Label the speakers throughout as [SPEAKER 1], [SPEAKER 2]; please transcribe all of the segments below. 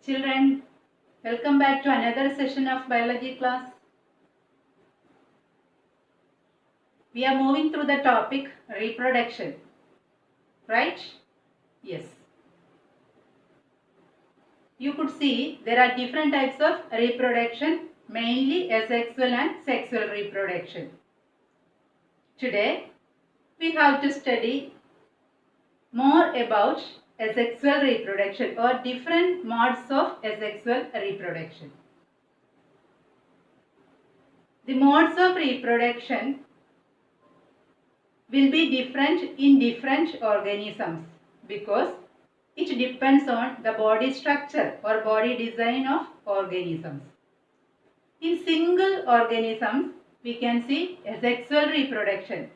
[SPEAKER 1] Children, welcome back to another session of biology class. We are moving through the topic reproduction, right? Yes. You could see there are different types of reproduction, mainly asexual and sexual reproduction. Today, we have to study more about asexual reproduction or different modes of asexual reproduction. The modes of reproduction will be different in different organisms because it depends on the body structure or body design of organisms. In single organisms, we can see asexual reproduction.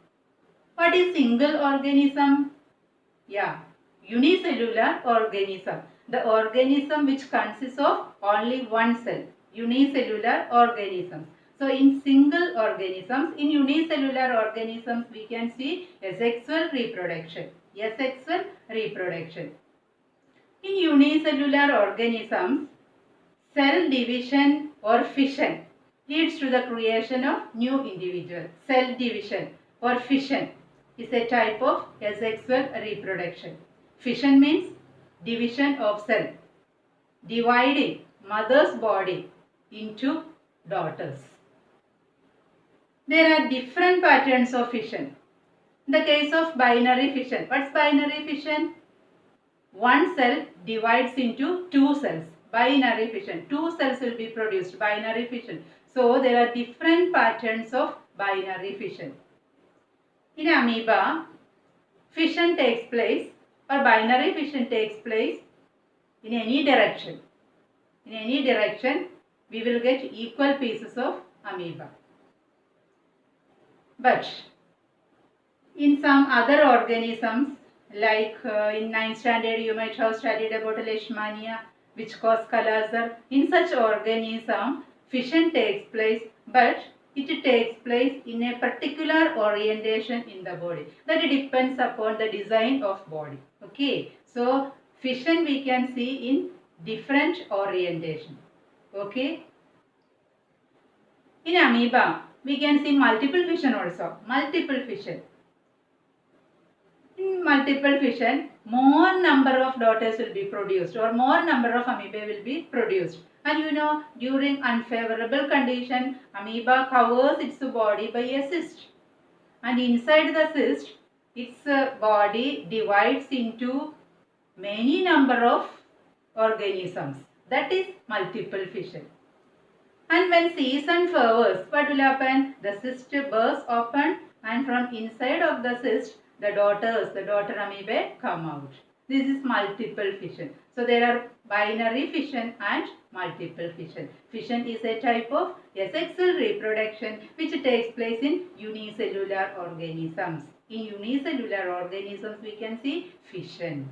[SPEAKER 1] What is single organism? Yeah, unicellular organism. The organism which consists of only one cell, unicellular organisms. So in single organisms, in unicellular organisms, we can see asexual reproduction. Asexual reproduction. In unicellular organisms, cell division or fission leads to the creation of new individual. Cell division or fission is a type of asexual reproduction. Fission means division of cell, dividing mother's body into daughters. There are different patterns of fission. In the case of binary fission, what's binary fission? One cell divides into two cells. Binary fission. Two cells will be produced. Binary fission. So there are different patterns of binary fission. In amoeba, fission takes place or binary fission takes place in any direction. In any direction, we will get equal pieces of amoeba. But in some other organisms, like in 9th standard, you might have studied about leishmania, which cause Kala-Azar. In such organism, fission takes place, but it takes place in a particular orientation in the body. That depends upon the design of body. Okay, so fission we can see in different orientation. Okay. In amoeba, we can see multiple fission also. Multiple fission. In multiple fission, more number of daughters will be produced or more number of amoeba will be produced. And you know, during unfavorable condition, amoeba covers its body by a cyst. And inside the cyst, its body divides into many number of organisms. That is multiple fission. And when season favors, what will happen? The cyst bursts open and from inside of the cyst, the daughter amoeba come out. This is multiple fission. So there are binary fission and multiple fission. Fission is a type of asexual reproduction which takes place in unicellular organisms. In unicellular organisms, we can see fission.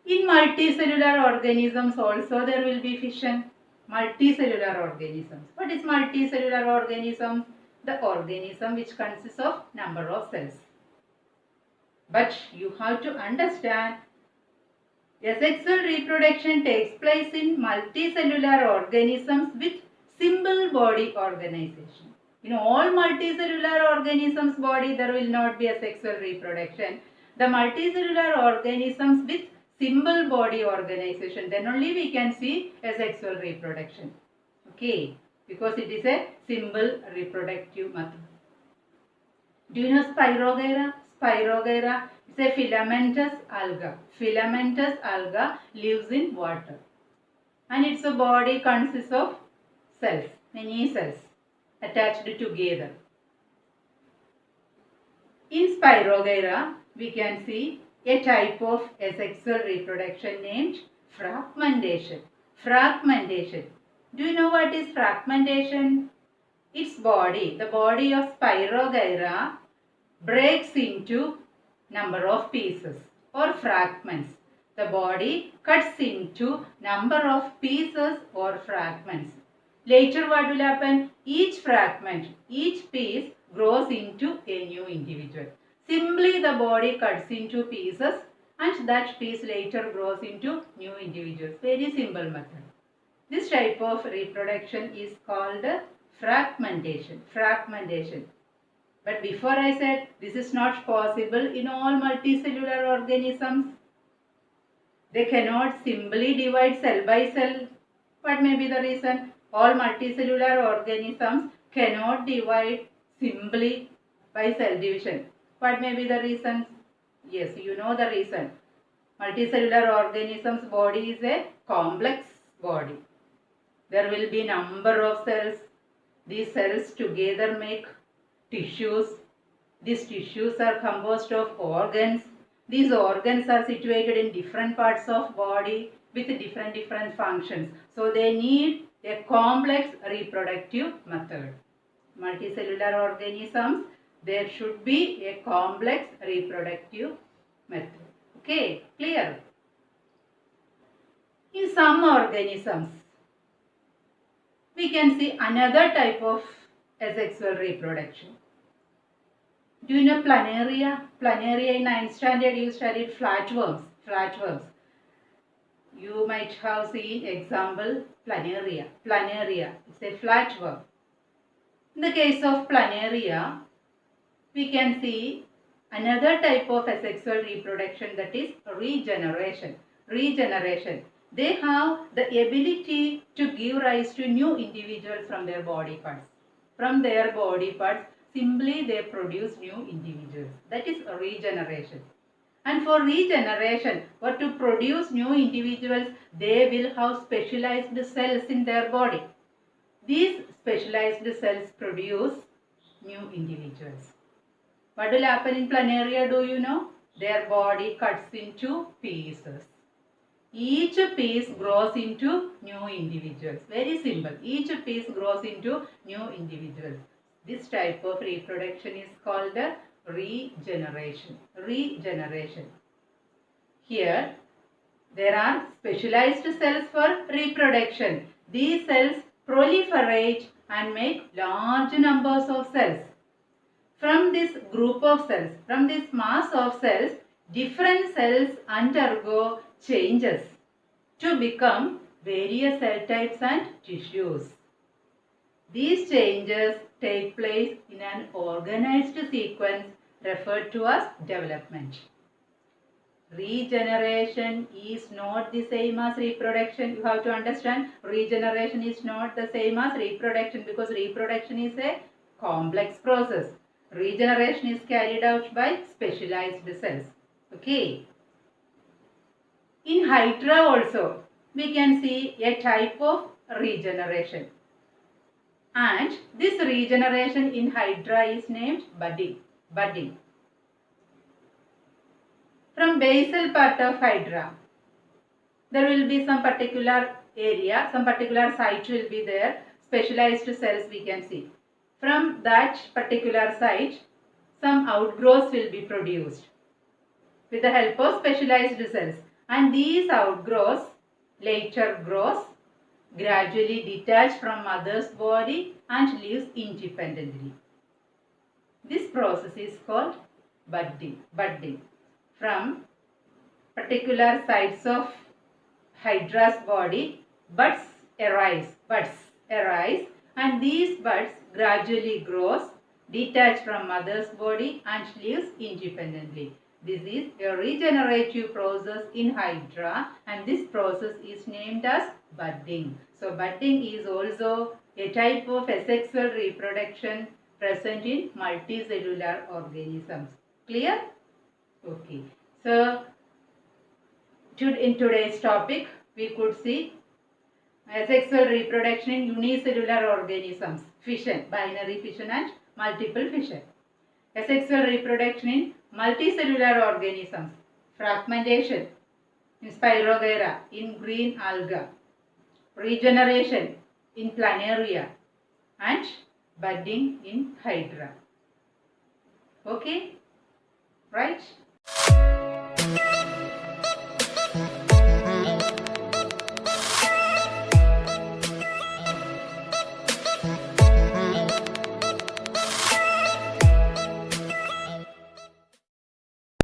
[SPEAKER 1] In multicellular organisms also there will be fission. Multicellular organisms. What is multicellular organism? The organism which consists of number of cells. But you have to understand, asexual reproduction takes place in multicellular organisms with simple body organization. In all multicellular organisms body, there will not be asexual reproduction. The multicellular organisms with simple body organization, then only we can see asexual reproduction. Okay, because it is a simple reproductive method. Do you know Spirogyra? Spirogyra is a filamentous alga. Filamentous alga lives in water. And its body consists of cells, many cells attached together. In Spirogyra, we can see a type of asexual reproduction named fragmentation. Fragmentation. Do you know what is fragmentation? Its body, the body of Spirogyra, breaks into number of pieces or fragments. The body cuts into number of pieces or fragments. Later what will happen? Each fragment, each piece grows into a new individual. Simply the body cuts into pieces and that piece later grows into new individuals. Very simple method. This type of reproduction is called fragmentation. Fragmentation. But before I said this is not possible in all multicellular organisms. They cannot simply divide cell by cell. What may be the reason? All multicellular organisms cannot divide simply by cell division. What may be the reason? Yes, you know the reason. Multicellular organisms body is a complex body. There will be number of cells. These cells together make tissues. These tissues are composed of organs. These organs are situated in different parts of body with different functions. So they need a complex reproductive method. Multicellular organisms, there should be a complex reproductive method. Okay, clear? In some organisms, we can see another type of asexual reproduction. Do you know planaria? Planaria in 9th standard you studied flatworms. Flatworms. You might have seen example planaria. Planaria. It's a flatworm. In the case of planaria, we can see another type of asexual reproduction, that is regeneration. Regeneration. They have the ability to give rise to new individuals from their body parts. From their body parts, simply they produce new individuals. That is regeneration. And for regeneration or to produce new individuals, they will have specialized cells in their body. These specialized cells produce new individuals. What will happen in planaria, do you know? Their body cuts into pieces. Each piece grows into new individuals. Very simple. Each piece grows into new individuals. This type of reproduction is called regeneration. Regeneration. Here, there are specialized cells for reproduction. These cells proliferate and make large numbers of cells. From this group of cells, from this mass of cells, different cells undergo changes to become various cell types and tissues. These changes take place in an organized sequence referred to as development. Regeneration is not the same as reproduction. You have to understand, regeneration is not the same as reproduction because reproduction is a complex process. Regeneration is carried out by specialized cells. Okay. In Hydra also, we can see a type of regeneration. And this regeneration in Hydra is named budding. Budding. From basal part of Hydra, there will be some particular area, some particular site will be there, specialized cells we can see. From that particular site, some outgrowths will be produced with the help of specialized cells. And these outgrowths later grows, gradually detach from mother's body and lives independently. This process is called budding. Budding. From particular sites of Hydra's body, buds arise. Buds arise, and these buds gradually grows, detach from mother's body and lives independently. This is a regenerative process in Hydra, and this process is named as budding. So budding is also a type of asexual reproduction present in multicellular organisms. Clear? Okay. So in today's topic, we could see asexual reproduction in unicellular organisms, fission, binary fission and multiple fission. Asexual reproduction in multicellular organisms, fragmentation in Spirogyra, in green alga, regeneration in planaria and budding in Hydra. Okay, right?